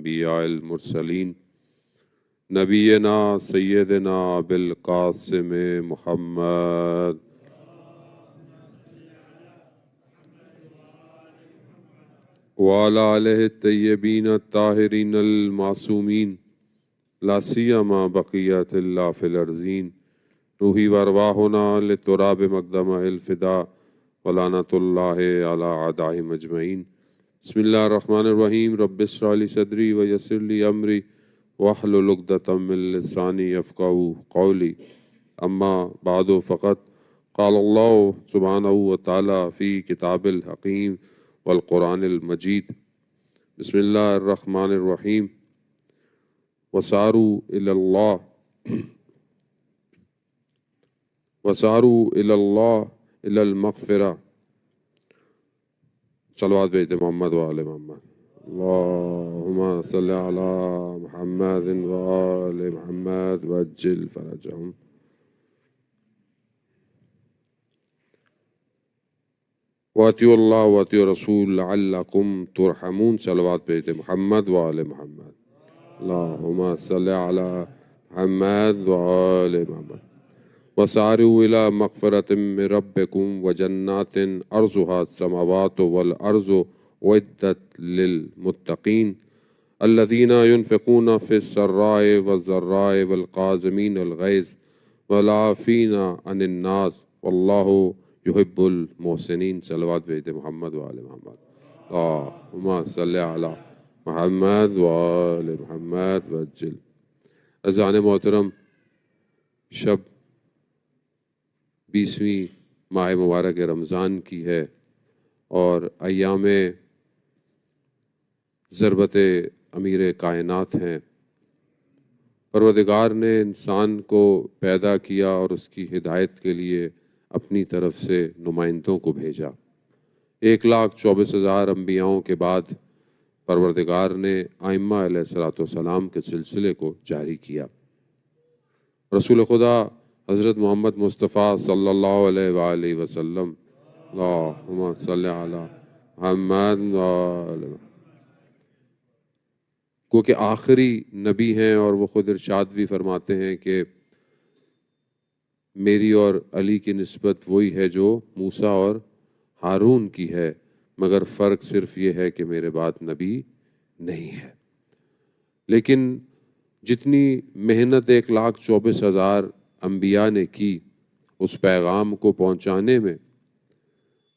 الانبیاء المرسلین نبینا سیدنا بالقاسم محمد وعلی آلہ الطیبین الطاہرین المعصومین لا سیما بقیت اللہ فی الارضین روحی وارواحنا لتراب مقدم الفدا ولعنت اللہ علی اعدائہم اجمعین۔ بسم اللہ الرحمن الرحیم۔ رب اشرح لی صدری ویسر لی امری واحلل عقدۃ من لسانی یفقہوا قولی، اما بعد فقط قال اللہ سبحانہ وتعالی فی کتاب الحکیم والقرآن المجید۔ بسم اللہ الرحمن الرحیم۔ وساروا الی اللہ الی المغفرہ۔ صلوات بھیجتے محمد وآل محمد۔ اللہم صلی علی محمد وآل محمد وعجل فرجہم۔ وَأَطِیعُوا اللَّهَ وَأَطِیعُوا الرَّسُولَ لَعَلَّکُمْ تُرْحَمُونَ۔ صلوات بھیجتے محمد وآل محمد۔ اللہم صلی علی محمد وآل محمد۔ وَسَارِعُوا إِلَىٰ مَغْفِرَةٍ مِّن رَّبِّكُمْ وَجَنَّاتٍ عَرْضُهَا السَّمَاوَاتُ وَالْأَرْضُ أُعِدَّتْ لِلْمُتَّقِينَ الَّذِينَ يُنفِقُونَ فِي السَّرَّاءِ وَالضَّرَّاءِ وَالْكَاظِمِينَ الْغَيْظَ وَالْعَافِينَ عَنِ النَّاسِ وَاللَّهُ يُحِبُّ الْمُحْسِنِينَ۔ صلوات بھیجتے محمد وآل محمد۔ اللہم صلی علی محمد وآل محمد وعجل۔ عزیزان محترم، شب 20ویں ماہ مبارک رمضان کی ہے اور ایام ضربت امیر کائنات ہیں۔ پروردگار نے انسان کو پیدا کیا اور اس کی ہدایت کے لیے اپنی طرف سے نمائندوں کو بھیجا۔ 1,24,000 انبیاؤں کے بعد پروردگار نے ائمہ علیہ السلام کے سلسلے کو جاری کیا۔ رسول خدا حضرت محمد مصطفیٰ صلی اللہ علیہ وآلہ وسلم، اللہم صلی علی محمد وآلہ، کیونکہ آخری نبی ہیں اور وہ خود ارشاد بھی فرماتے ہیں کہ میری اور علی کی نسبت وہی ہے جو موسیٰ اور ہارون کی ہے، مگر فرق صرف یہ ہے کہ میرے بعد نبی نہیں ہے۔ لیکن جتنی محنت 1,24,000 انبیاء نے کی اس پیغام کو پہنچانے میں،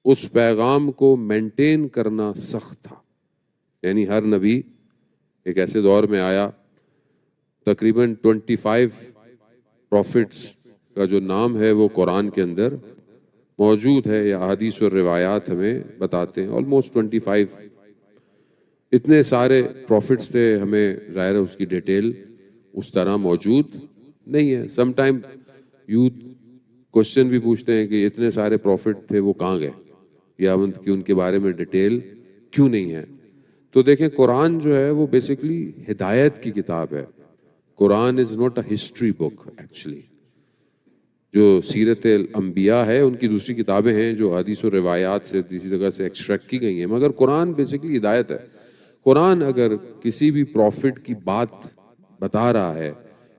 اس پیغام کو مینٹین کرنا سخت تھا۔ یعنی ہر نبی ایک ایسے دور میں آیا، تقریباً 25 پروفٹس کا جو نام ہے وہ قرآن کے اندر موجود ہے، یا حدیث اور روایات ہمیں بتاتے ہیں، آلموسٹ 25 اتنے سارے پروفٹس تھے۔ ہمیں ظاہر ہے اس کی ڈیٹیل اس طرح موجود نہیں ہے۔ سم ٹائم یوتھ کوشچن بھی پوچھتے ہیں کہ اتنے سارے پروفٹ تھے وہ کہاں گئے، یا ان کے بارے میں ڈیٹیل کیوں نہیں ہے۔ تو دیکھیں، قرآن جو ہے وہ بیسیکلی ہدایت کی کتاب ہے۔ Quran is not a history book actually. جو سیرت الانبیاء ہے ان کی دوسری کتابیں ہیں جو حدیث و روایات سے کسی جگہ سے ایکسٹریکٹ کی گئی ہیں، مگر قرآن بیسیکلی ہدایت ہے۔ قرآن اگر کسی بھی پروفٹ کی بات بتا رہا ہے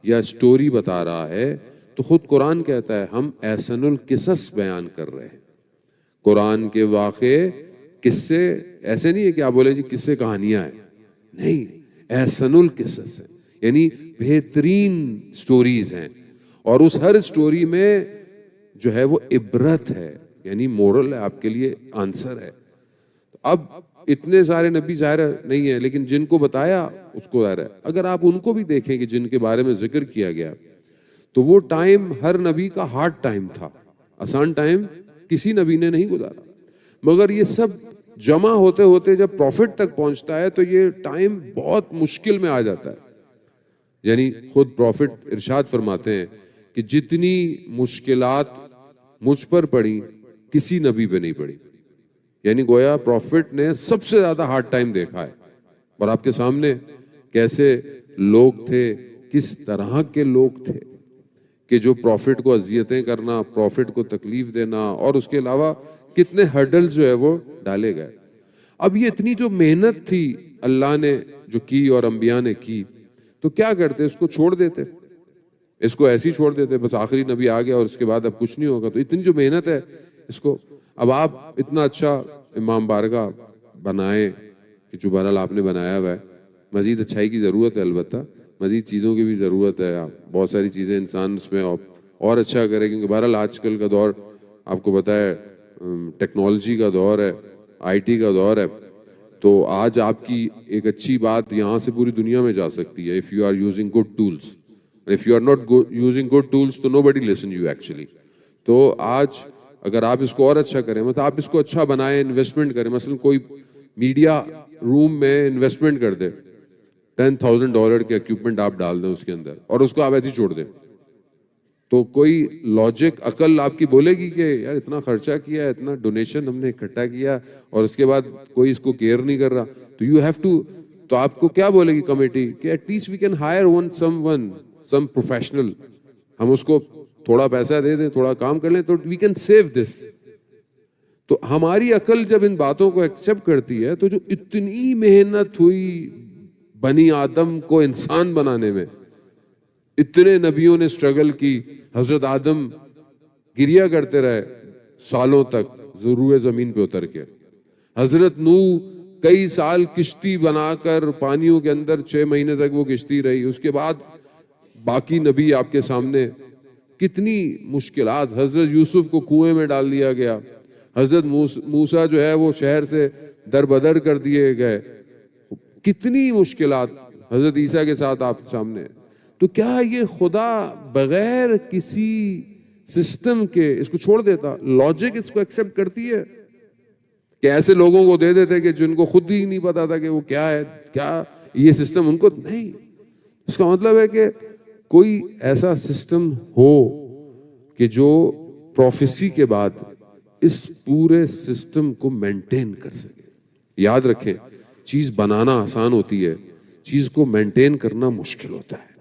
یا سٹوری بتا رہا ہے تو خود قرآن کہتا ہے ہم احسن القصص بیان کر رہے ہیں۔ قرآن کے واقعے قصے ایسے نہیں ہے کہ آپ بولے جی قصے کہانیاں ہیں، نہیں، احسن القصص ہیں، یعنی بہترین سٹوریز ہیں، اور اس ہر سٹوری میں جو ہے وہ عبرت ہے، یعنی مورل ہے، آپ کے لیے آنسر ہے۔ اب اتنے سارے نبی ظاہر نہیں ہے، لیکن جن کو بتایا اس کو ظاہر ہے۔ اگر آپ ان کو بھی دیکھیں کہ جن کے بارے میں ذکر کیا گیا تو وہ ٹائم ہر نبی کا ہارڈ ٹائم تھا، آسان ٹائم کسی نبی نے نہیں گزارا، مگر یہ سب جمع ہوتے ہوتے جب پروفٹ تک پہنچتا ہے تو یہ ٹائم بہت مشکل میں آ جاتا ہے۔ یعنی خود پروفٹ ارشاد فرماتے ہیں کہ جتنی مشکلات مجھ پر پڑی کسی نبی پہ نہیں پڑی، یعنی گویا پروفٹ نے سب سے زیادہ ہارڈ ٹائم دیکھا ہے۔ اور آپ کے سامنے کیسے لوگ تھے، کس طرح کے لوگ تھے کہ جو پروفٹ کو اذیتیں کرنا، پروفٹ کو تکلیف دینا، اور اس کے علاوہ کتنے ہرڈلز جو ہے وہ ڈالے گئے۔ اب یہ اتنی جو محنت تھی اللہ نے جو کی اور انبیاء نے کی، تو کیا کرتے؟ اس کو چھوڑ دیتے، اس کو ایسے ہی چھوڑ دیتے، بس آخری نبی آ گیا اور اس کے بعد اب کچھ نہیں ہوگا. تو اتنی جو محنت ہے اس کو اب آپ اتنا اچھا امام بارگاہ بنائیں کہ جو بہرحال آپ نے بنایا ہوا ہے. مزید اچھائی کی ضرورت ہے، البتہ مزید چیزوں کی بھی ضرورت ہے. بہت ساری چیزیں انسان اس میں اور اچھا کرے، کیونکہ بہرحال آج کل کا دور آپ کو پتہ ہے ٹیکنالوجی کا دور ہے، آئی ٹی کا دور ہے. تو آج آپ کی ایک اچھی بات یہاں سے پوری دنیا میں جا سکتی ہے if you are using good tools. If you are not using good tools تو nobody listen you actually. تو آج اگر آپ اس کو اور اچھا کریں، مطلب آپ اس کو اچھا بنائیں، انویسٹمنٹ کریں. مثلا کوئی میڈیا روم میں انویسٹمنٹ کر دے، $10,000 کے اکوپمنٹ آپ ڈال دیں اس کے اندر اور اس کو آپ ایسے ہی چھوڑ دیں، تو کوئی لاجک عقل آپ کی بولے گی کہ یار اتنا خرچہ کیا، اتنا ڈونیشن ہم نے اکٹھا کیا اور اس کے بعد کوئی اس کو کیئر نہیں کر رہا؟ تو یو ہیو ٹو، تو آپ کو کیا بولے گی کمیٹی کہ at least we can hire some professional, ہم اس کو تھوڑا پیسہ دے دیں، تھوڑا کام کر لیں تو وی کین سیو دس. تو ہماری عقل جب ان باتوں کو ایکسیپٹ کرتی ہے تو جو اتنی محنت ہوئی بنی آدم کو انسان بنانے میں، اتنے نبیوں نے سٹرگل کی، حضرت آدم گریا کرتے رہے سالوں تک روئے زمین پہ اتر کے، حضرت نوح کئی سال کشتی بنا کر پانیوں کے اندر 6 مہینے تک وہ کشتی رہی، اس کے بعد باقی نبی آپ کے سامنے، کتنی مشکلات. حضرت یوسف کو کنویں میں ڈال دیا گیا، حضرت موسیٰ جو ہے وہ شہر سے در بدر کر دیے گئے، کتنی مشکلات حضرت عیسیٰ کے ساتھ آپ سامنے. تو کیا یہ خدا بغیر کسی سسٹم کے اس کو چھوڑ دیتا؟ لاجک اس کو ایکسیپٹ کرتی ہے کہ ایسے لوگوں کو دے دیتے کہ جن کو خود ہی نہیں پتا تھا کہ وہ کیا ہے، کیا یہ سسٹم ان کو نہیں. اس کا مطلب ہے کہ کوئی ایسا سسٹم ہو کہ جو پروفیسی کے بعد اس پورے سسٹم کو مینٹین کر سکے. یاد رکھیں، چیز بنانا آسان ہوتی ہے، چیز کو مینٹین کرنا مشکل ہوتا ہے.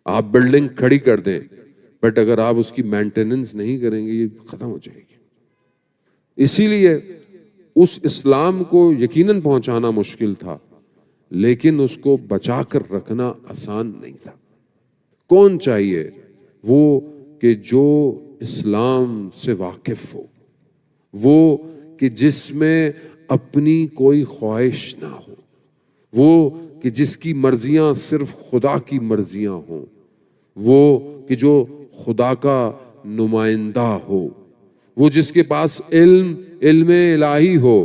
آپ بلڈنگ کھڑی کر دیں بٹ اگر آپ اس کی مینٹیننس نہیں کریں گے یہ ختم ہو جائے گی. اسی لیے اس اسلام کو یقیناً پہنچانا مشکل تھا، لیکن اس کو بچا کر رکھنا آسان نہیں تھا. کون چاہیے؟ وہ کہ جو اسلام سے واقف ہو، وہ کہ جس میں اپنی کوئی خواہش نہ ہو، وہ کہ جس کی مرضیاں صرف خدا کی مرضیاں ہوں، وہ کہ جو خدا کا نمائندہ ہو، وہ جس کے پاس علم الہی ہو،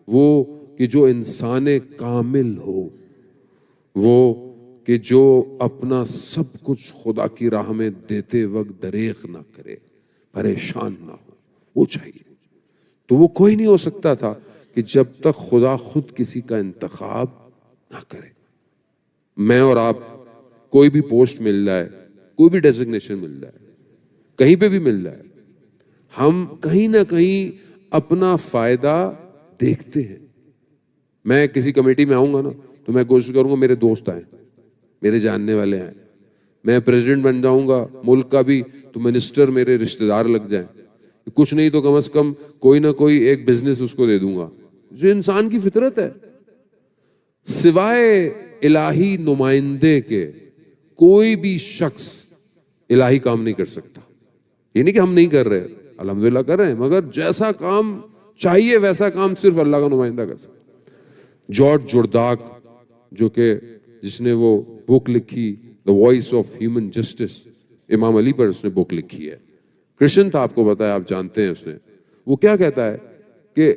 وہ کہ جو انسان کامل ہو، وہ کہ جو اپنا سب کچھ خدا کی راہ میں دیتے وقت دریغ نہ کرے، پریشان نہ ہو، وہ چاہیے. تو وہ کوئی نہیں ہو سکتا تھا کہ جب تک خدا خود کسی کا انتخاب نہ کرے. میں اور آپ کوئی بھی پوسٹ مل رہا ہے، کوئی بھی ڈیزگنیشن مل رہا ہے، کہیں پہ بھی مل رہا ہے، ہم کہیں نہ کہیں اپنا فائدہ دیکھتے ہیں. میں کسی کمیٹی میں آؤں گا نا تو میں کوشش کروں گا میرے دوست آئیں، میرے جاننے والے آئیں. میں پریزیڈنٹ بن جاؤں گا ملک کا بھی تو منسٹر میرے رشتہ دار لگ جائیں، کچھ نہیں تو کم از کم کوئی نہ کوئی ایک بزنس اس کو دے دوں گا. جو انسان کی فطرت ہے. سوائے الہی نمائندے کے کوئی بھی شخص الہی کام نہیں کر سکتا. یہ نہیں کہ ہم نہیں کر رہے، الحمدللہ کر رہے ہیں، مگر جیسا کام چاہیے ویسا کام صرف اللہ کا نمائندہ کر سکتا. جارج جورداک جو کہ جس نے وہ بک لکھی the voice of human justice, Imam Ali پر اس نے بک لکھی ہے، کرسچن تھا، آپ کو بتایا، آپ جانتے ہیں اس نے. وہ کیا کہتا ہے کہ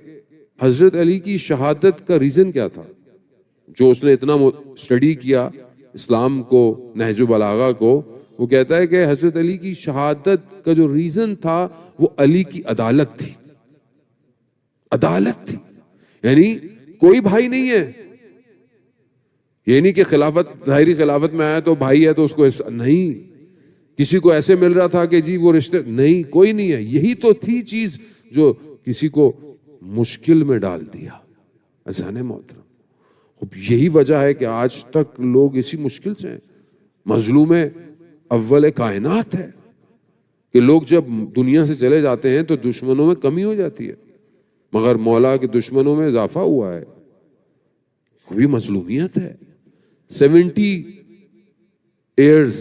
حضرت علی کی شہادت کا ریزن کیا تھا؟ جو اس نے اتنا اسٹڈی کیا اسلام کو، نہج البلاغہ کو، وہ کہتا ہے کہ حضرت علی کی شہادت کا جو ریزن تھا وہ علی کی عدالت تھی. عدالت تھی، یعنی کوئی بھائی نہیں ہے. یہ نہیں کہ خلافت، ظاہری خلافت میں آیا تو بھائی ہے تو اس کو نہیں، کسی کو ایسے مل رہا تھا کہ جی وہ رشتے نہیں، کوئی نہیں ہے. یہی تو تھی چیز جو کسی کو مشکل میں ڈال دیا. اذان محترم، یہی وجہ ہے کہ آج تک لوگ اسی مشکل سے ہیں. مظلوم اول کائنات ہے کہ لوگ جب دنیا سے چلے جاتے ہیں تو دشمنوں میں کمی ہو جاتی ہے. مگر مولا کے دشمنوں میں اضافہ ہوا ہے، کوئی مظلومیت ہے۔ 70 ایئرز،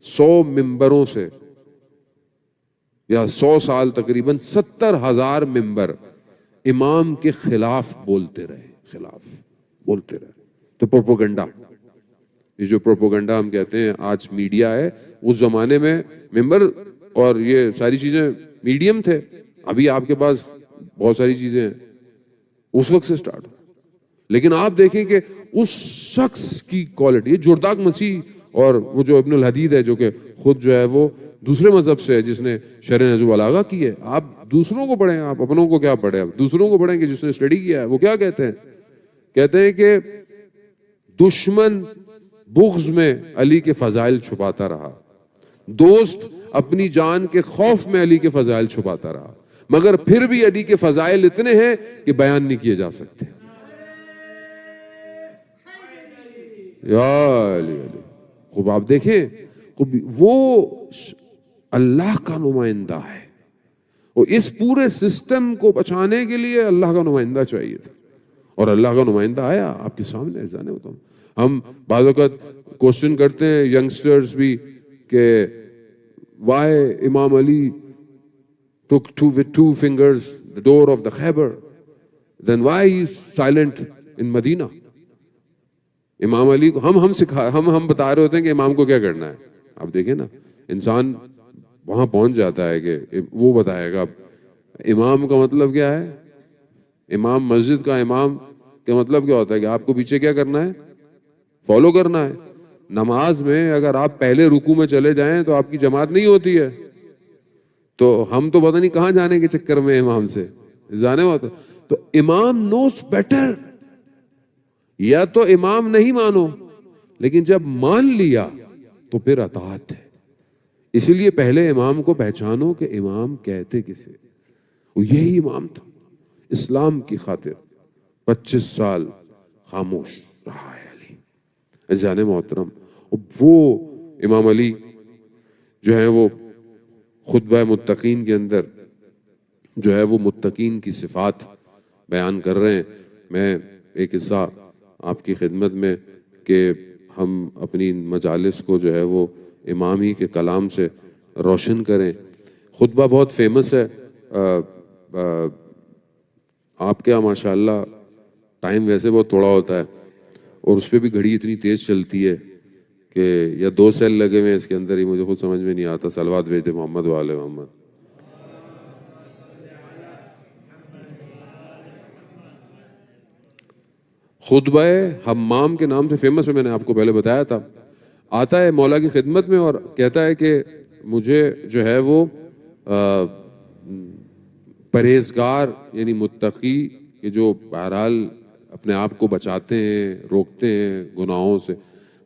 100 ممبروں سے، یا 100 سال تقریباً 70,000 ممبر امام کے خلاف بولتے رہے، تو پروپوگنڈا، یہ جو پروپوگنڈا ہم کہتے ہیں آج میڈیا ہے، اس زمانے میں ممبر اور یہ ساری چیزیں میڈیم تھے، ابھی آپ کے پاس بہت ساری چیزیں ہیں، اس وقت سے سٹارٹ۔ لیکن آپ دیکھیں کہ اس شخص کی کوالٹی، جرداق مسیح اور وہ جو ابن الحدید ہے جو کہ خود جو ہے وہ دوسرے مذہب سے ہے، جس نے شرح نہج البلاغہ کی ہے، آپ دوسروں کو پڑھیں، آپ اپنوں کو کیا پڑھیں، آپ دوسروں کو پڑھیں کہ جس نے اسٹڈی کیا ہے، وہ کیا کہتے ہیں کہ دشمن بغض میں علی کے فضائل چھپاتا رہا، دوست اپنی جان کے خوف میں علی کے فضائل چھپاتا رہا، مگر پھر بھی علی کے فضائل اتنے ہیں کہ بیان نہیں کیے جا سکتے۔ یا علی علی، خوب آپ دیکھیں، وہ اللہ کا نمائندہ ہے، اور اس پورے سسٹم کو بچانے کے لیے اللہ کا نمائندہ چاہیے تھا، اور اللہ کا نمائندہ آیا آپ کے سامنے۔ جانے بتاؤں، ہم بعض اوقات کوشچن کرتے ہیں ینگسٹرز بھی کہ why امام علی took with 2 fingers the door of the Khyber, then why he is silent in Medina؟ امام علی کو ہم بتا رہے ہوتے ہیں کہ امام کو کیا کرنا ہے۔ آپ دیکھیں نا، انسان وہاں پہنچ جاتا ہے کہ وہ بتائے گا امام کا مطلب کیا ہے۔ امام، مسجد کا امام کا مطلب کیا ہوتا ہے کہ آپ کو پیچھے کیا کرنا ہے، فالو کرنا ہے۔ نماز میں اگر آپ پہلے رکوع میں چلے جائیں تو آپ کی جماعت نہیں ہوتی ہے، تو ہم تو پتہ نہیں کہاں جانے کے چکر میں امام سے جانے ہوتا۔ تو امام نوز بیٹر، یا تو امام نہیں مانو، لیکن جب مان لیا تو پھر اطاعت ہے۔ اسی لیے پہلے امام کو پہچانو کہ امام کہتے کسے، وہ یہی امام تھا، اسلام کی خاطر 25 سال خاموش رہا ہے علی۔ عزیزان محترم، وہ امام علی جو ہے وہ خطبہ متقین کے اندر جو ہے وہ متقین کی صفات بیان کر رہے ہیں۔ میں ایک قصہ آپ کی خدمت میں کہ ہم اپنی مجالس کو جو ہے وہ امام ہی کے کلام سے روشن کریں۔ خطبہ بہت فیمس ہے، آپ کیا ماشاءاللہ ٹائم ویسے بہت تھوڑا ہوتا ہے، اور اس پہ بھی گھڑی اتنی تیز چلتی ہے کہ یا 2 سیل لگے ہوئے ہیں اس کے اندر ہی، مجھے خود سمجھ میں نہیں آتا۔ صلوات بھیجتے محمد وآل محمد۔ خطبہ حمام کے نام سے فیمس ہے، میں نے آپ کو پہلے بتایا تھا۔ آتا ہے مولا کی خدمت میں اور کہتا ہے کہ مجھے جو ہے وہ پرہیزگار یعنی متقی کہ جو بہرحال اپنے آپ کو بچاتے ہیں، روکتے ہیں گناہوں سے۔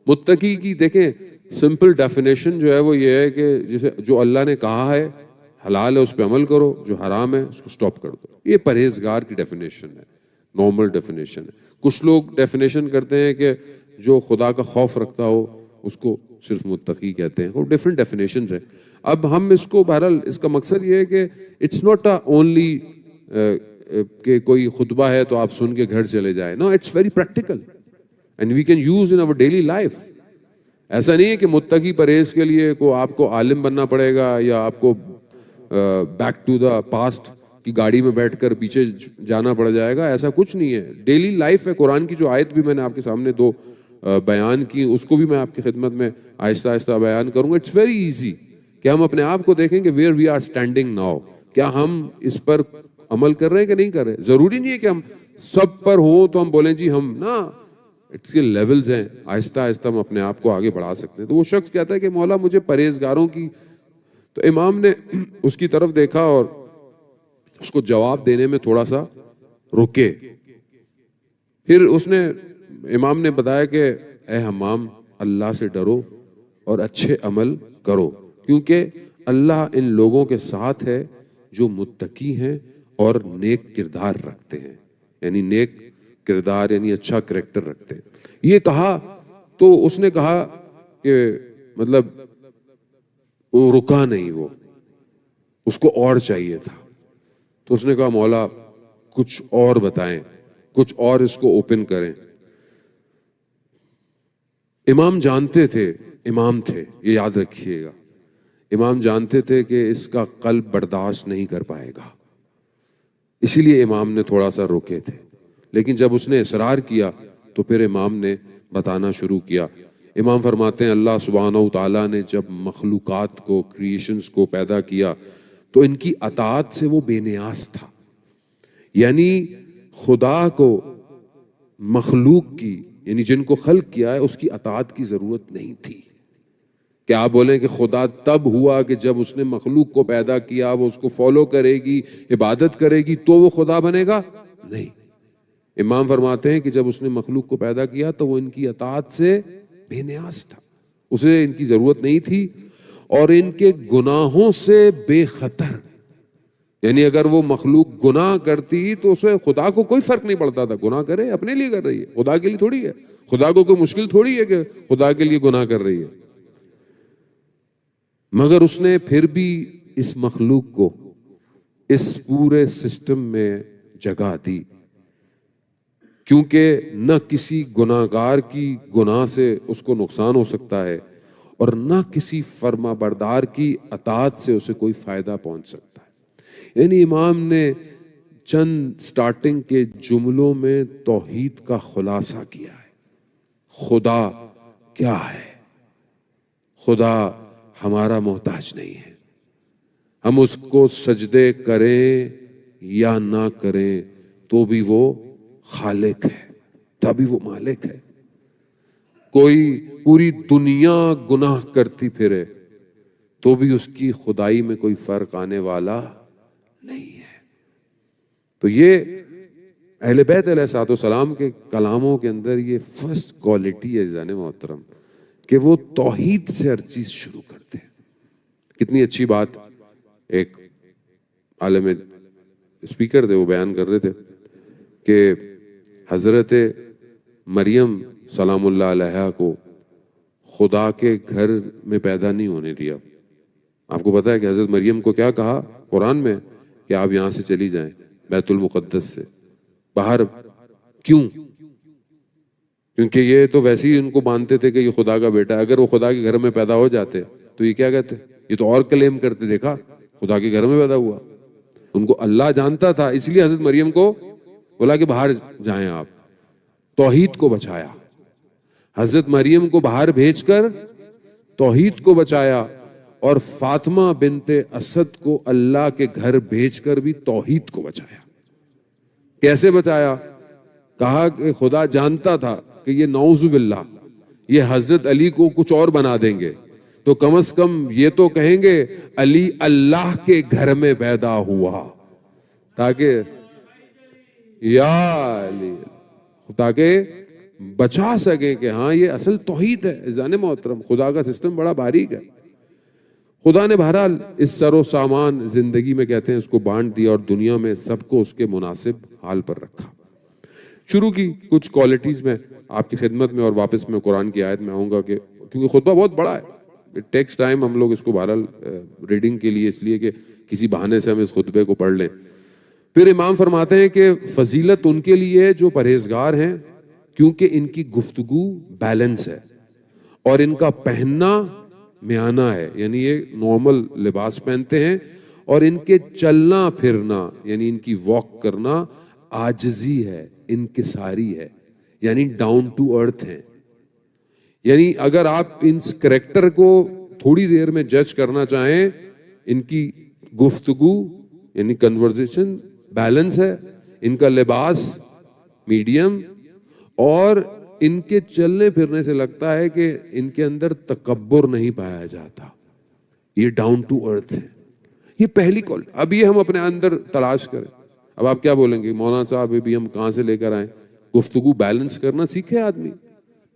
متقی کی دیکھیں سمپل ڈیفینیشن جو ہے وہ یہ ہے کہ جسے جو اللہ نے کہا ہے حلال ہے اس پہ عمل کرو، جو حرام ہے اس کو سٹاپ کر دو۔ یہ پرہیزگار کی ڈیفینیشن ہے، نارمل ڈیفینیشن ہے۔ کچھ لوگ ڈیفینیشن کرتے ہیں کہ جو خدا کا خوف رکھتا ہو اس کو صرف متقی کہتے ہیں، وہ ڈیفرنٹ ڈیفینیشنز ہیں۔ اب ہم اس کو بہرحال اس کا مقصد یہ ہے کہ اٹس ناٹ اونلی کہ کوئی خطبہ ہے تو آپ سن کے گھر چلے جائیں، no it's very practical and we can use in our daily life. ایسا نہیں ہے کہ متقی پرہیز کے لیے کو آپ کو عالم بننا پڑے گا یا آپ کو بیک ٹو دا پاسٹ کی گاڑی میں بیٹھ کر پیچھے جانا پڑ جائے گا، ایسا کچھ نہیں ہے۔ ڈیلی لائف ہے۔ قرآن کی جو آیت بھی میں نے آپ کے سامنے 2 بیان کی، اس کو بھی میں آپ کی خدمت میں آہستہ آہستہ بیان کروں گا۔ اٹس ویری ایزی کہ ہم اپنے آپ کو دیکھیں کہ where we are standing now, کیا ہم اس پر عمل کر رہے ہیں کہ نہیں کر رہے۔ ضروری نہیں ہے کہ ہم سب پر ہوں تو ہم بولیں جی ہم نا، اس کے لیولز ہیں، آہستہ آہستہ ہم اپنے آپ کو آگے بڑھا سکتے ہیں۔ تو وہ شخص کہتا ہے کہ مولا مجھے پرہیزگاروں کی، تو امام نے اس کی طرف دیکھا اور اس کو جواب دینے میں تھوڑا سا رکے۔ پھر اس نے امام نے بتایا کہ اے حمام، اللہ سے ڈرو اور اچھے عمل کرو، کیونکہ اللہ ان لوگوں کے ساتھ ہے جو متقی ہیں اور نیک کردار رکھتے ہیں، یعنی نیک کردار یعنی اچھا کریکٹر رکھتے ہیں۔ یہ کہا تو اس نے کہا کہ مطلب وہ رکا نہیں، وہ اس کو اور چاہیے تھا۔ تو اس نے کہا مولا کچھ اور بتائیں، کچھ اور اس کو اوپن کریں۔ امام جانتے تھے، امام تھے، یہ یاد رکھیے گا، امام جانتے تھے کہ اس کا قلب برداشت نہیں کر پائے گا، اسی لیے امام نے تھوڑا سا روکے تھے۔ لیکن جب اس نے اصرار کیا تو پھر امام نے بتانا شروع کیا۔ امام فرماتے ہیں اللہ سبحانہ و تعالیٰ نے جب مخلوقات کو، کریشنز کو پیدا کیا تو ان کی اطاعت سے وہ بے نیاز تھا، یعنی خدا کو مخلوق کی، یعنی جن کو خلق کیا ہے، اس کی اطاعت کی ضرورت نہیں تھی۔ کہ آپ بولیں کہ خدا تب ہوا کہ جب اس نے مخلوق کو پیدا کیا، وہ اس کو فالو کرے گی، عبادت کرے گی تو وہ خدا بنے گا؟ نہیں۔ امام فرماتے ہیں کہ جب اس نے مخلوق کو پیدا کیا تو وہ ان کی اطاعت سے بے نیاز تھا، اسے ان کی ضرورت نہیں تھی، اور ان کے گناہوں سے بے خطر، یعنی اگر وہ مخلوق گناہ کرتی تو اسے خدا کو کوئی فرق نہیں پڑتا تھا، گناہ کرے اپنے لیے کر رہی ہے، خدا کے لیے تھوڑی ہے، خدا کو کوئی مشکل تھوڑی ہے کہ خدا کے لیے گناہ کر رہی ہے۔ مگر اس نے پھر بھی اس مخلوق کو اس پورے سسٹم میں جگہ دی، کیونکہ نہ کسی گناہگار کی گناہ سے اس کو نقصان ہو سکتا ہے، اور نہ کسی فرما بردار کی اطاعت سے اسے کوئی فائدہ پہنچ سکتا ہے۔ یعنی امام نے چند سٹارٹنگ کے جملوں میں توحید کا خلاصہ کیا ہے۔ خدا کیا ہے؟ خدا ہمارا محتاج نہیں ہے، ہم اس کو سجدے کریں یا نہ کریں تو بھی وہ خالق ہے، تبھی وہ مالک ہے۔ کوئی پوری دنیا گناہ کرتی پھرے تو بھی اس کی خدائی میں کوئی فرق آنے والا نہیں ہے۔ تو یہ اہل بیت علیہ الصلوۃ والسلام کے کلاموں کے اندر یہ فرسٹ کوالٹی ہے عزیزان محترم، کہ وہ توحید سے ہر چیز شروع کرتے ہیں۔ کتنی اچھی بات ایک عالم اسپیکر تھے، وہ بیان کر رہے تھے کہ حضرت مریم سلام اللہ علیہا کو خدا کے گھر میں پیدا نہیں ہونے دیا۔ آپ کو پتا ہے کہ حضرت مریم کو کیا کہا قرآن میں؟ کہ آپ یہاں سے چلی جائیں، بیت المقدس سے باہر۔ کیوں؟ کیونکہ یہ تو ویسے ہی ان کو مانتے تھے کہ یہ خدا کا بیٹا ہے، اگر وہ خدا کے گھر میں پیدا ہو جاتے تو یہ کیا کہتے؟ یہ تو اور کلیم کرتے، دیکھا خدا کے گھر میں پیدا ہوا۔ ان کو اللہ جانتا تھا، اس لیے حضرت مریم کو بولا کہ باہر جائیں آپ، توحید کو بچایا۔ حضرت مریم کو باہر بھیج کر توحید کو بچایا، اور فاطمہ بنت اسد کو اللہ کے گھر بھیج کر بھی توحید کو بچایا۔ کیسے بچایا؟ کہا کہ خدا جانتا تھا کہ یہ نعوذ باللہ یہ حضرت علی کو کچھ اور بنا دیں گے، تو کم از کم یہ تو کہیں گے علی اللہ کے گھر میں پیدا ہوا، تاکہ یا علی، تاکہ بچا سکے کہ ہاں یہ اصل توحید ہے۔ عزیزان محترم، خدا کا سسٹم بڑا باریک ہے۔ خدا نے بہرحال اس سر و سامان زندگی میں کہتے ہیں اس کو بانٹ دیا، اور دنیا میں سب کو اس کے مناسب حال پر رکھا۔ شروع کی کچھ کوالٹیز میں آپ کی خدمت میں، اور واپس میں قرآن کی آیت میں آؤں گا، کہ کیونکہ خطبہ بہت بڑا ہے، اٹ ٹیکس ٹائم ہم لوگ اس کو بہرحال ریڈنگ کے لیے، اس لیے کہ کسی بہانے سے ہم اس خطبے کو پڑھ لیں۔ پھر امام فرماتے ہیں کہ فضیلت ان کے لیے جو پرہیزگار ہیں، کیونکہ ان کی گفتگو بیلنس ہے، اور ان کا پہننا میانہ ہے، یعنی یہ نارمل لباس پہنتے ہیں، اور ان کے چلنا پھرنا، یعنی ان کی واک کرنا عاجزی ہے، انکساری ہے، یعنی ڈاؤن ٹو ارتھ ہیں۔ یعنی اگر آپ ان کریکٹر کو تھوڑی دیر میں جج کرنا چاہیں، ان کی گفتگو یعنی کنورزیشن بیلنس ہے، ان کا لباس میڈیم، اور ان کے چلنے پھرنے سے لگتا ہے کہ ان کے اندر تکبر نہیں پایا جاتا، یہ ڈاؤن ٹو ارتھ ہے۔ یہ پہلی کوالٹی۔ اب یہ ہم اپنے اندر تلاش کریں۔ اب آپ کیا بولیں گے مولانا صاحب، بھی ہم کہاں سے لے کر آئیں؟ گفتگو بیلنس کرنا سیکھے آدمی،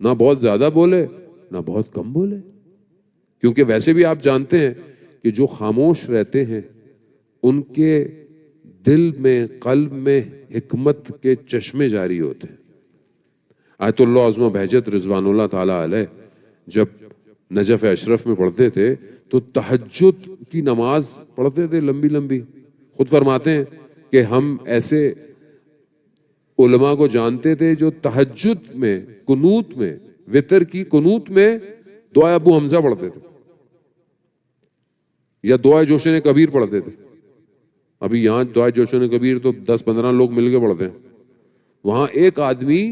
نہ بہت زیادہ بولے نہ بہت کم بولے، کیونکہ ویسے بھی آپ جانتے ہیں کہ جو خاموش رہتے ہیں ان کے دل میں، قلب میں حکمت کے چشمے جاری ہوتے ہیں۔ آیت اللہ عظمہ بہجت رضوان اللہ تعالی علیہ جب نجف اشرف میں پڑھتے تھے تو تہجد کی نماز پڑھتے تھے لمبی لمبی۔ خود فرماتے ہیں کہ ہم ایسے علماء کو جانتے تھے جو تہجد میں، قنوت میں، وتر کی قنوت میں دعائے ابو حمزہ پڑھتے تھے یا دعائے جوشن کبیر پڑھتے تھے. ابھی یہاں دعائے جوشن کبیر تو 10-15 لوگ مل کے پڑھتے ہیں، وہاں ایک آدمی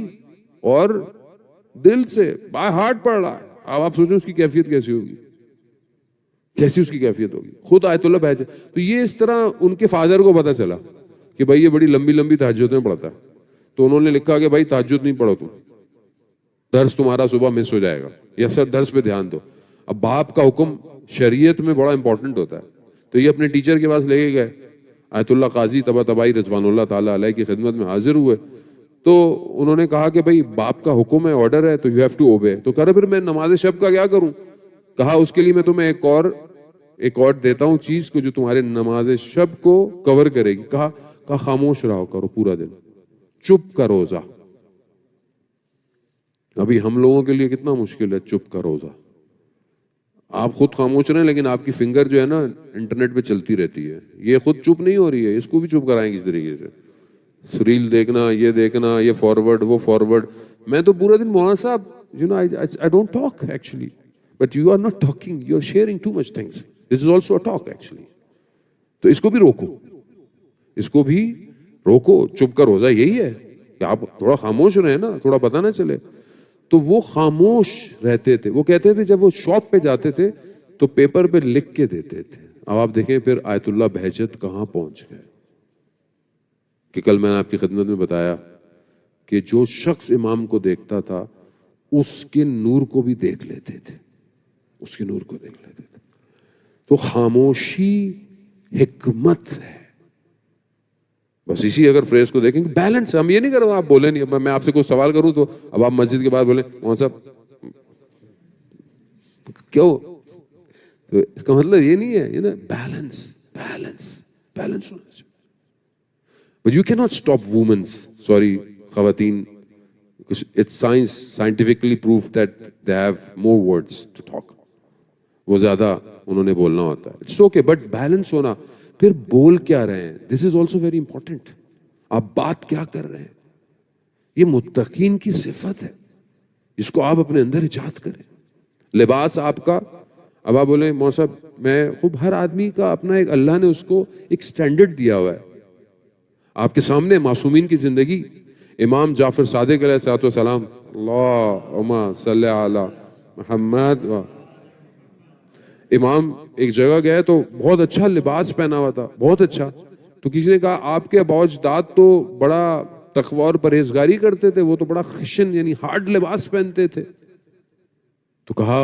اور دل سے بائی ہارٹ پڑھ رہا ہے. اب آپ سوچیں اس کی کیفیت کیسی ہوگی، کیسی اس کی کیفیت ہوگی. خود آیت اللہ بہجت. تو یہ اس طرح ان کے فادر کو پتا چلا کہ بھائی یہ بڑی لمبی لمبی تہجدیں پڑھتا ہے، تو انہوں نے لکھا کہ بھائی تہجد نہیں پڑھو، تم درس تمہارا صبح مس ہو جائے گا، یا سر درس پہ دھیان دو. اب باپ کا حکم شریعت میں بڑا امپورٹنٹ ہوتا ہے. تو یہ اپنے ٹیچر کے پاس لے کے گئے، آیت اللہ قاضی طباطبائی رضوان اللہ تعالیٰ علیہ کی خدمت میں حاضر ہوئے. تو انہوں نے کہا کہ بھائی باپ کا حکم ہے، آرڈر ہے، تو یو ہیو ٹو اوبے. تو کہا پھر میں نماز شب کا کیا کروں؟ کہا اس کے لیے میں تمہیں ایک اور دیتا ہوں چیز کو جو تمہارے نماز شب کو کور کرے گی. کہا خاموش رہو کرو پورا دن، چپ کا روزہ. ابھی ہم لوگوں کے لیے کتنا مشکل ہے چپ کا روزہ. آپ خود خاموش رہیں لیکن آپ کی فنگر جو ہے نا انٹرنیٹ پہ چلتی رہتی ہے. یہ خود چپ نہیں ہو رہی ہے، اس کو بھی چپ کرائیں گے اس طریقے سے. ریل دیکھنا، یہ فارورڈ وہ فارورڈ. میں تو پورا دن مولانا صاحب I don't talk actually, but you are not talking, you are sharing too much things. This is also a talk actually. تو اس کو بھی روکو. چپ کا روزہ یہی ہے کہ آپ تھوڑا خاموش رہیں نا، تھوڑا پتہ نہ چلے. تو وہ خاموش رہتے تھے. وہ کہتے تھے جب وہ شاپ پہ جاتے تھے تو پیپر پہ لکھ کے دیتے تھے. اب آپ دیکھیں پھر آیت اللہ بہجت کہاں پہنچ گئے. کہ کل میں نے آپ کی خدمت میں بتایا کہ جو شخص امام کو دیکھتا تھا اس کے نور کو بھی دیکھ لیتے تھے، تو خاموشی حکمت ہے. بس اسی اگر فریز کو دیکھیں گے بیلنس. ہم یہ نہیں کر رہے آپ بولے نہیں. اب میں آپ سے کوئی سوال کروں تو اب آپ مسجد کے بعد بولیں کون صاحب کیوں؟ تو اس کا مطلب یہ نہیں ہے، بیلنس ہونا چاہیے. But you cannot stop خواتین. It's scientifically proved that they have more words to talk. وہ زیادہ انہوں نے بولنا ہوتا ہے. It's okay, but بیلنس ہونا. پھر بول کیا رہے ہیں، this is also very important. آپ بات کیا کر رہے ہیں، یہ متقین کی صفت ہے جس کو آپ اپنے اندر ایجاد کریں. لباس آپ کا، اب آپ بولیں مول صاحب میں خوب، ہر آدمی کا اپنا ایک اللہ نے اس کو ایک سٹینڈرڈ دیا ہوا ہے. آپ کے سامنے معصومین کی زندگی، امام جعفر صادق علیہ السلام، اللہم صلی علی محمد. امام ایک جگہ گئے تو بہت اچھا لباس پہنا ہوا تھا، بہت اچھا. تو کسی نے کہا آپ کے ابا اجداد تو بڑا تقوی اور پرہیزگاری کرتے تھے، وہ تو بڑا خشن یعنی ہارڈ لباس پہنتے تھے. تو کہا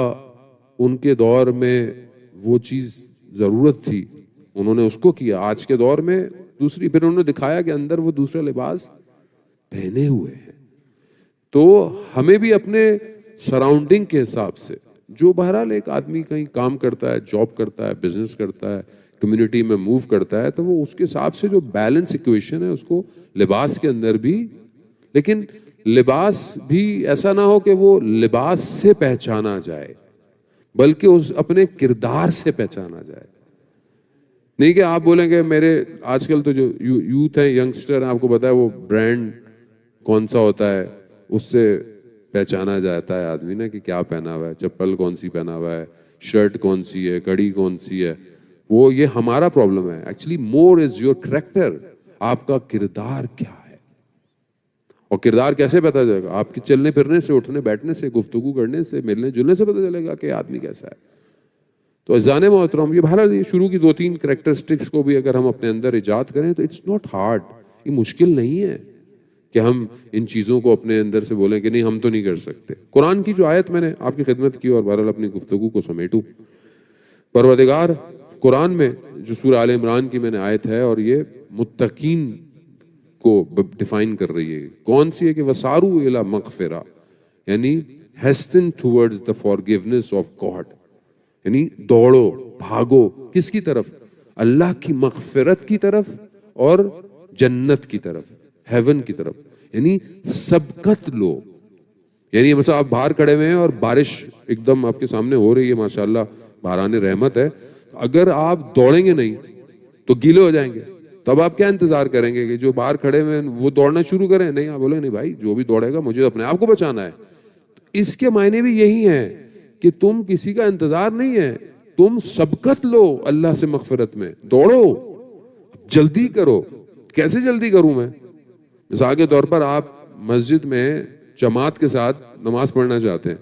ان کے دور میں وہ چیز ضرورت تھی، انہوں نے اس کو کیا. آج کے دور میں دوسری. پھر انہوں نے دکھایا کہ اندر وہ دوسرا لباس پہنے ہوئے ہیں. تو ہمیں بھی اپنے سراؤنڈنگ کے حساب سے، جو بہرحال ایک آدمی کہیں کام کرتا ہے، جاب کرتا ہے، بزنس کرتا ہے، کمیونٹی میں موو کرتا ہے، تو وہ اس کے حساب سے جو بیلنس ایکویشن ہے اس کو لباس کے اندر بھی. لیکن لباس بھی ایسا نہ ہو کہ وہ لباس سے پہچانا جائے، بلکہ اس اپنے کردار سے پہچانا جائے. نہیں کہ آپ بولیں کہ میرے آج کل تو جو یوتھ ہیں، ینگسٹر ہیں، آپ کو پتا ہے وہ برانڈ کون سا ہوتا ہے اس سے پہچانا جاتا ہے آدمی نا کہ کیا پہنا ہوا ہے، چپل کون سی پہنا ہوا ہے، شرٹ کون سی ہے، گھڑی کون سی ہے. وہ یہ ہمارا پرابلم ہے. Actually more is your character. آپ کا کردار کیا ہے، اور کردار کیسے پتہ چلے گا؟ آپ کے چلنے پھرنے سے، اٹھنے بیٹھنے سے، گفتگو کرنے سے، ملنے جلنے سے پتہ چلے گا کہ آدمی کیسا ہے. تو عزیزان محترم، یہ بہرحال شروع کی 2-3 کریکٹرسٹکس کو بھی اگر ہم اپنے اندر ایجاد کریں تو اٹس ناٹ ہارڈ. یہ مشکل نہیں ہے کہ ہم ان چیزوں کو اپنے اندر سے بولیں کہ نہیں ہم تو نہیں کر سکتے. قرآن کی جو آیت میں نے آپ کی خدمت کی اور بہرحال اپنی گفتگو کو سمیٹوں، پروردگار قرآن میں جو سورہ آل عمران کی میں نے آیت ہے، اور یہ متقین کو ڈیفائن کر رہی ہے. کون سی ہے کہ وَسَارُوا إِلَىٰ مَغْفِرَةٍ، یعنی hasten towards the forgiveness of God. یعنی دوڑو، بھاگو کس کی طرف؟ اللہ کی مغفرت کی طرف اور جنت کی طرف، ہیون کی طرف. یعنی سبقت لو. یعنی مثلا آپ باہر کھڑے ہوئے ہیں اور بارش ایک دم آپ کے سامنے ہو رہی ہے، ماشاءاللہ باران رحمت ہے. اگر آپ دوڑیں گے نہیں تو گیلے ہو جائیں گے. تب آپ کیا انتظار کریں گے کہ جو باہر کھڑے ہوئے وہ دوڑنا شروع کریں؟ نہیں، آپ بولے نہیں بھائی، جو بھی دوڑے گا مجھے اپنے آپ کو بچانا ہے. اس کے معنی بھی یہی ہیں کہ تم کسی کا انتظار نہیں ہے، تم سبقت لو اللہ سے مغفرت میں، دوڑو، جلدی کرو. کیسے جلدی کروں میں؟ مثال کے طور پر آپ مسجد میں جماعت کے ساتھ نماز پڑھنا چاہتے ہیں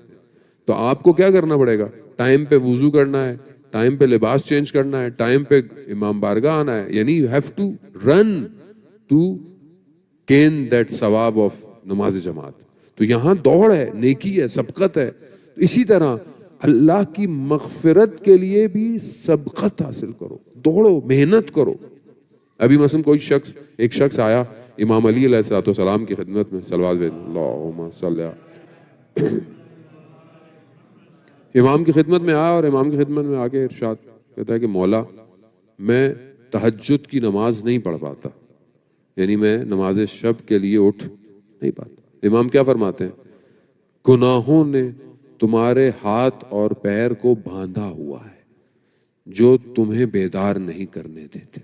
تو آپ کو کیا کرنا پڑے گا؟ ٹائم پہ وضو کرنا ہے، ٹائم پہ لباس چینج کرنا ہے، ٹائم پہ امام بارگاہ آنا ہے. یعنی you have to run to gain that ثواب آف نماز جماعت. تو یہاں دوڑ ہے، نیکی ہے، سبقت ہے. اسی طرح اللہ کی مغفرت کے لیے بھی سبقت حاصل کرو، دوڑو، محنت کرو. ابھی مثلا ایک شخص آیا امام علی علیہ السلام کی خدمت میں، صلوات بھیج اللہم صلی امام کی خدمت میں آیا اور امام کی خدمت میں آگے ارشاد کہتا ہے کہ مولا میں تہجد کی نماز نہیں پڑھ پاتا، یعنی میں نماز شب کے لیے اٹھ نہیں پاتا. امام کیا فرماتے ہیں؟ گناہوں نے تمہارے ہاتھ اور پیر کو باندھا ہوا ہے جو تمہیں بیدار نہیں کرنے دیتے.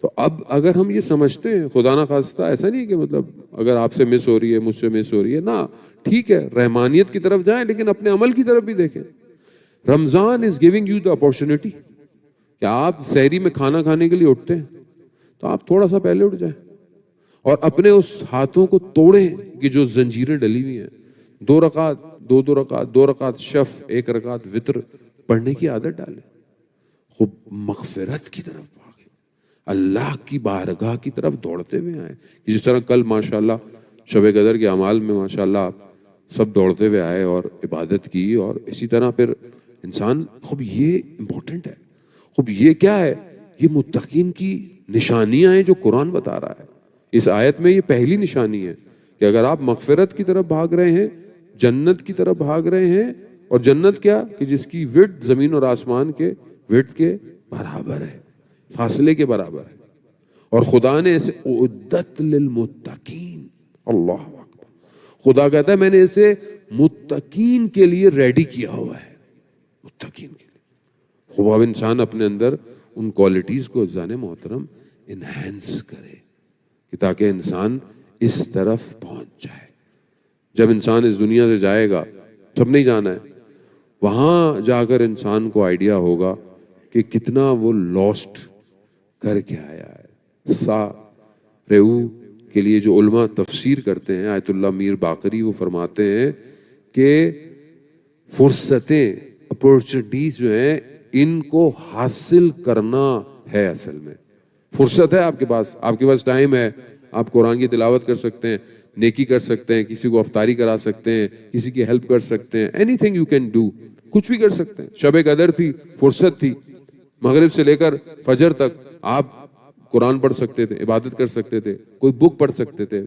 تو اب اگر ہم یہ سمجھتے ہیں، خدا نہ خواستہ ایسا نہیں کہ مطلب اگر آپ سے مس ہو رہی ہے، مجھ سے مس ہو رہی ہے، نہ، ٹھیک ہے، رحمانیت کی طرف جائیں لیکن اپنے عمل کی طرف بھی دیکھیں. Ramadan is giving you the opportunity کہ آپ سحری میں کھانا کھانے کے لیے اٹھتے ہیں تو آپ تھوڑا سا پہلے اٹھ جائیں اور اپنے اس ہاتھوں کو توڑیں کہ جو زنجیریں ڈلی ہوئی ہیں. 2 رکعت، 2 رکعت شف، 1 رکعت وتر پڑھنے کی عادت ڈالیں. خوب مغفرت کی طرف بھاگیں، اللہ کی بارگاہ کی طرف دوڑتے ہوئے آئے. جس طرح کل ماشاءاللہ شب قدر کے اعمال میں ماشاءاللہ سب دوڑتے ہوئے آئے اور عبادت کی. اور اسی طرح پھر انسان، خوب یہ امپورٹنٹ ہے. خوب یہ کیا ہے؟ یہ متقین کی نشانیاں ہیں جو قرآن بتا رہا ہے. اس آیت میں یہ پہلی نشانی ہے کہ اگر آپ مغفرت کی طرف بھاگ رہے ہیں، جنت کی طرف بھاگ رہے ہیں، اور جنت کیا کہ جس کی وڈتھ زمین اور آسمان کے وڈتھ کے برابر ہے، فاصلے کے برابر ہے. اور خدا نے اسے اعدت للمتقین، اللہ اکبر، خدا کہتا ہے میں نے اسے متقین کے لیے ریڈی کیا ہوا ہے، متقین کے لیے. خوب اب انسان اپنے اندر ان کوالٹیز کو جانے محترم انہینس کرے کہ تاکہ انسان اس طرف پہنچ جائے. جب انسان اس دنیا سے جائے گا، سب نہیں جانا ہے، وہاں جا کر انسان کو آئیڈیا ہوگا کہ کتنا وہ لاسٹ کر کے آیا ہے. سا ریو کے لیے جو علماء تفسیر کرتے ہیں، آیت اللہ میر باقری، وہ فرماتے ہیں کہ فرصتیں، اپورچونٹیز جو ہیں، ان کو حاصل کرنا ہے. اصل میں فرصت ہے آپ کے پاس ٹائم ہے، آپ قرآن کی تلاوت کر سکتے ہیں، نیکی کر سکتے ہیں، کسی کو افطاری کرا سکتے ہیں، کسی کی ہیلپ کر سکتے ہیں. Any thing you can do, کچھ بھی کر سکتے ہیں. شب قدر تھی، فرصت تھی، مغرب سے لے کر فجر تک آپ قرآن پڑھ سکتے تھے، عبادت کر سکتے تھے، کوئی بک پڑھ سکتے تھے،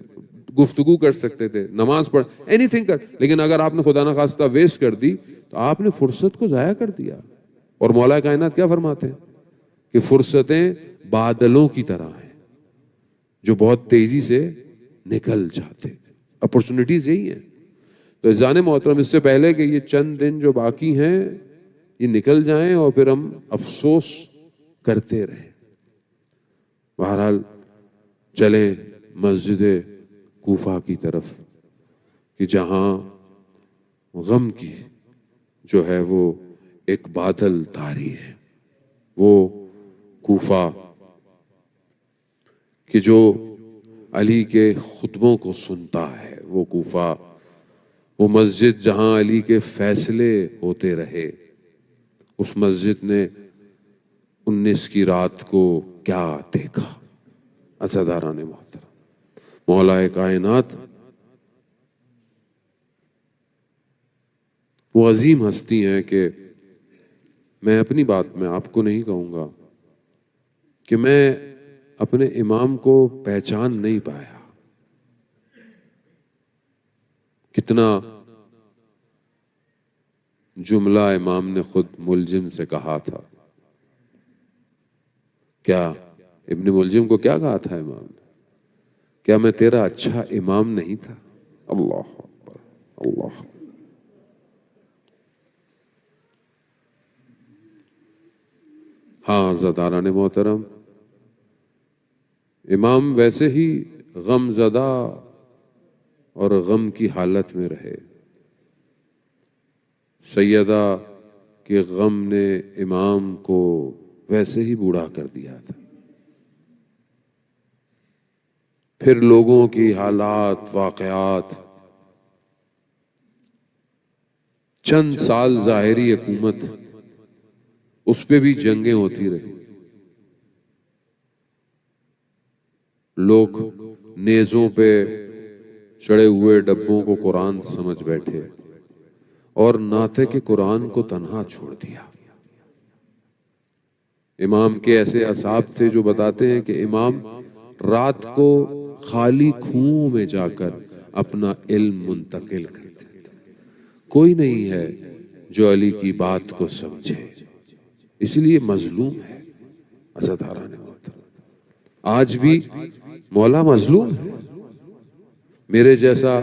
گفتگو کر سکتے تھے، نماز پڑھ، اینی تھنگ کر. لیکن اگر آپ نے خدا نخواستہ ویسٹ کر دی تو آپ نے فرصت کو ضائع کر دیا. اور مولا کائنات کیا فرماتے ہیں کہ فرصتیں بادلوں کی طرح ہیں جو بہت تیزی سے نکل جاتے ہیں. اپورچونٹیز یہی ہیں. تو جان محترم، اس سے پہلے کہ یہ چند دن جو باقی ہیں یہ نکل جائیں اور پھر ہم افسوس کرتے رہیں، بہرحال چلیں مسجد کوفہ کی طرف کہ جہاں غم کی جو ہے وہ ایک بادل طاری ہے. وہ کوفہ کہ جو علی کے خطبوں کو سنتا ہے، وہ کوفہ، وہ مسجد جہاں علی کے فیصلے ہوتے رہے. اس مسجد نے 19 کی رات کو کیا دیکھا. عزاداران محترم، مولا کائنات وہ عظیم ہستی ہیں کہ میں اپنی بات میں آپ کو نہیں کہوں گا کہ میں اپنے امام کو پہچان نہیں پایا. کتنا جملہ امام نے خود ملجم سے کہا تھا. کیا ابن ملجم کو کیا کہا تھا امام نے؟ کیا میں تیرا اچھا امام نہیں تھا؟ اللہ اکبر، اللہ اکبر. ہاں عزاداران محترم، امام ویسے ہی غم زدہ اور غم کی حالت میں رہے۔ سیدہ کے غم نے امام کو ویسے ہی بوڑھا کر دیا تھا۔ پھر لوگوں کی حالات، واقعات، چند سال ظاہری حکومت، اس پہ بھی جنگیں ہوتی رہی۔ لوگ نیزوں پہ چڑھے ہوئے ڈبوں کو قرآن سمجھ بیٹھے اور ناطق قرآن کو تنہا چھوڑ دیا۔ امام کے ایسے اصحاب تھے جو بتاتے ہیں کہ امام رات کو خالی کنوؤں میں جا کر اپنا علم منتقل کرتے تھے۔ کوئی نہیں ہے جو علی کی بات کو سمجھے، اس لیے مظلوم ہے۔ عزاداران محترم، آج بھی مولا مظلوم ہے۔ میرے جیسا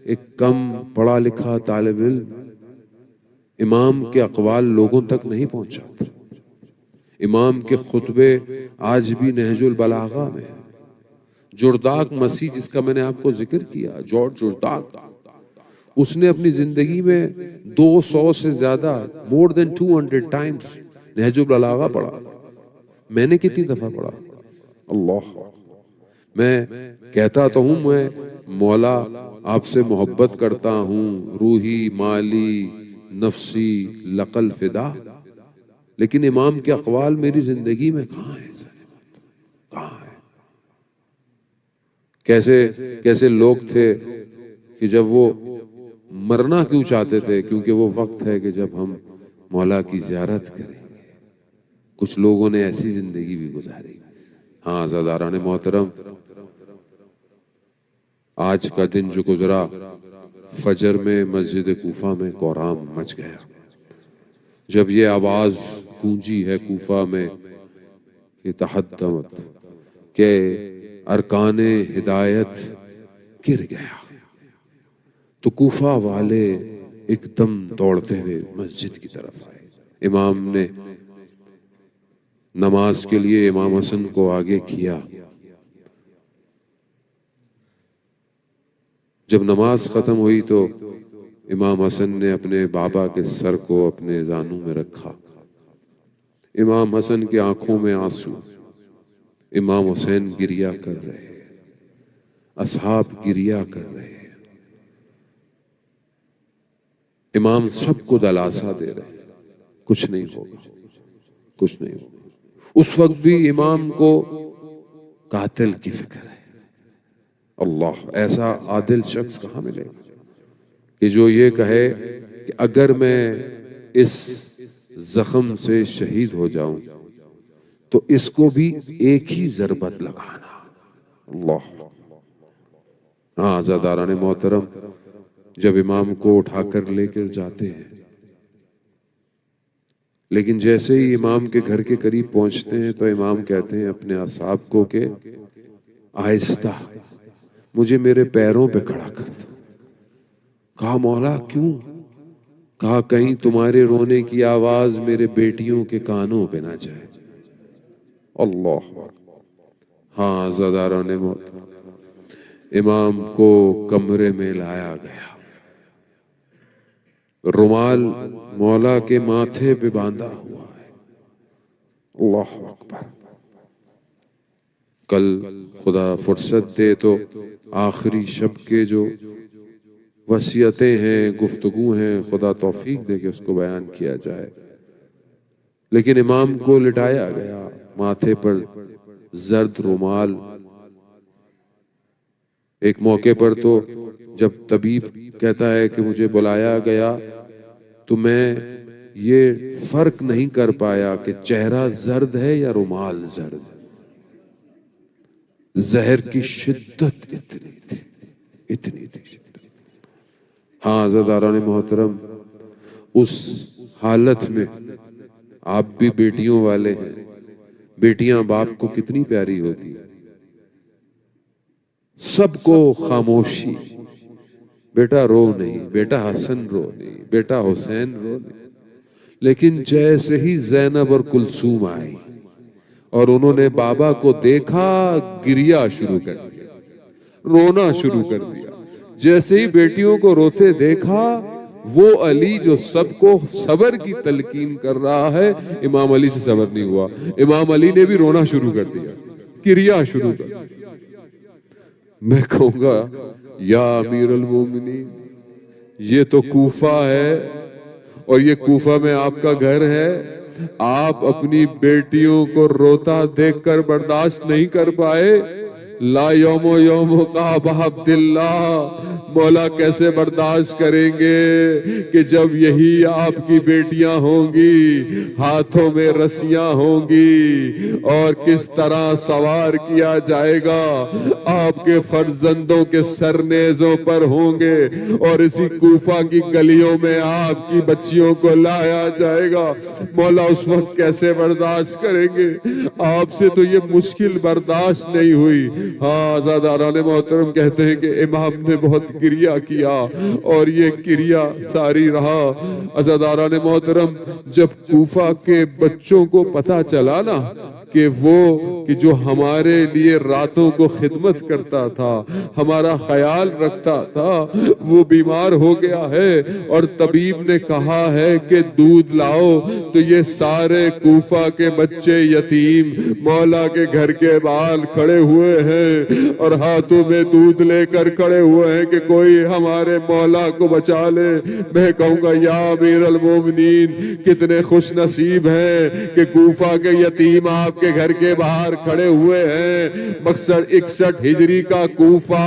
ایک کم پڑھا لکھا طالب علم امام کے اقوال لوگوں تک نہیں پہنچاتا۔ امام کے خطبے آج بھی نہج البلاغہ میں ہیں۔ جرداق مسیح، جس کا میں نے آپ کو ذکر کیا، جارج جرداق، اس نے اپنی زندگی میں 200 سے زیادہ، more than 200 times نہج البلاغہ پڑھا۔ میں نے کتنی دفعہ پڑھا؟ اللہ، میں کہتا تو ہوں میں مولا آپ سے محبت کرتا ہوں، روحی، مالی، نفسی، لقل فدا، لیکن امام کے اقوال میری زندگی میں کہاں ہیں؟ کہاں ہیں؟ کیسے لوگ تھے کہ جب وہ مرنا کیوں چاہتے تھے؟ کیونکہ وہ وقت ہے کہ جب ہم مولا کی زیارت کریں گے۔ کچھ لوگوں نے ایسی زندگی بھی گزاری۔ ہاں عزاداران محترم، آج کا دن جو گزرا، فجر میں مسجد کوفہ میں کورام مچ گیا۔ جب یہ آواز گونجی ہے کوفہ میں کہ تحطمت، کہ ارکان ہدایت گر گیا، تو کوفہ والے ایک دم دوڑتے ہوئے مسجد کی طرف آئے۔ امام نے نماز کے لیے امام حسن کو آگے کیا۔ جب نماز ختم ہوئی تو امام حسن نے اپنے بابا کے سر کو اپنے زانوں میں رکھا۔ امام حسن کی آنکھوں میں آنسو، امام حسین گریہ کر رہے ہیں، اصحاب گریہ کر رہے ہیں، امام سب کو دلاسا دے رہے ہیں، کچھ نہیں ہوگا، کچھ نہیں ہوگا۔ اس وقت بھی امام کو قاتل کی فکر ہے۔ اللہ، ایسا عادل شخص کہاں ملے گا کہ جو یہ کہے کہ اگر میں اس زخم سے شہید ہو جاؤں تو اس کو بھی ایک ہی ضربت لگانا۔ اللہ، ہاں عزاداران محترم، جب امام کو اٹھا کر لے کر جاتے ہیں، لیکن جیسے ہی امام کے گھر کے قریب پہنچتے ہیں تو امام کہتے ہیں اپنے اصحاب کو کہ آہستہ، مجھے میرے پیروں پہ کھڑا کر دو۔ کہا مولا کیوں؟ کہا کہیں تمہارے رونے کی آواز میرے بیٹیوں کے کانوں پہ نہ جائے۔ اللہ، ہاں عزاداران محترم، امام کو کمرے میں لایا گیا، رومال مولا کے ماتھے پہ باندھا ہوا ہے۔ اللہ اکبر۔ کل خدا فرصت دے تو آخری شب کے جو وصیتیں ہیں، گفتگو ہیں، خدا توفیق دے کہ اس کو بیان کیا جائے۔ لیکن امام کو لٹایا گیا، ماتھے پر زرد رومال۔ ایک موقع پر تو جب طبیب کہتا ہے کہ مجھے بلایا گیا تو میں یہ فرق نہیں کر پایا کہ چہرہ زرد ہے یا رومال زرد ہے۔ زہر کی شدت اتنی تھی، اتنی تھی شدت۔ ہاں عزاداران محترم، اس حالت میں آپ بھی بیٹیوں والے ہیں، بیٹیاں باپ کو کتنی پیاری ہوتی ہیں۔ سب کو خاموشی، بیٹا رو نہیں، بیٹا حسن رو نہیں، بیٹا حسین رو نہیں، لیکن جیسے ہی زینب اور کلثوم آئی، اور انہوں نے بابا کو دیکھا، گریا شروع کر دیا، رونا شروع کر دیا۔ جیسے ہی بیٹیوں کو روتے دیکھا، وہ علی جو سب کو صبر کی تلقین کر رہا ہے، امام علی سے صبر نہیں ہوا، امام علی نے بھی رونا شروع کر دیا، گریا شروع کر دیا۔ میں کہوں گا یا امیر المومنین، یہ تو کوفہ ہے، اور یہ کوفہ میں آپ کا گھر ہے، آپ اپنی بیٹیوں کو روتا دیکھ کر برداشت نہیں کر پائے؟ لا یوم یوم کعبہ عبداللہ، مولا کیسے برداشت کریں گے کہ جب یہی آپ کی بیٹیاں ہوں گی، ہاتھوں میں رسیاں ہوں گی، اور کس طرح سوار کیا جائے گا، آپ کے فرزندوں کے سر نیزوں پر ہوں گے، اور اسی کوفہ کی گلیوں میں آپ کی بچیوں کو لایا جائے گا، مولا اس وقت کیسے برداشت کریں گے؟ آپ سے تو یہ مشکل برداشت نہیں ہوئی۔ ہاں، عزاداران محترم کہتے ہیں کہ امام نے بہت گریہ کیا، اور یہ گریہ ساری رہا۔ عزاداران محترم، جب کوفہ کے بچوں کو پتہ چلا نا کہ وہ کہ جو ہمارے لیے راتوں کو خدمت کرتا تھا، ہمارا خیال رکھتا تھا، وہ بیمار ہو گیا ہے، اور طبیب نے کہا ہے کہ دودھ لاؤ، تو یہ سارے کوفہ کے بچے یتیم مولا کے گھر کے باہر کھڑے ہوئے ہیں، اور ہاتھوں میں دودھ لے کر کھڑے ہوئے ہیں کہ کوئی ہمارے مولا کو بچا لے۔ میں کہوں گا یا امیر المومنین، کتنے خوش نصیب ہیں کہ کوفہ کے یتیم آپ کے گھر کے باہر کھڑے ہوئے ہیں۔ مقصد 61 ہجری کا کوفہ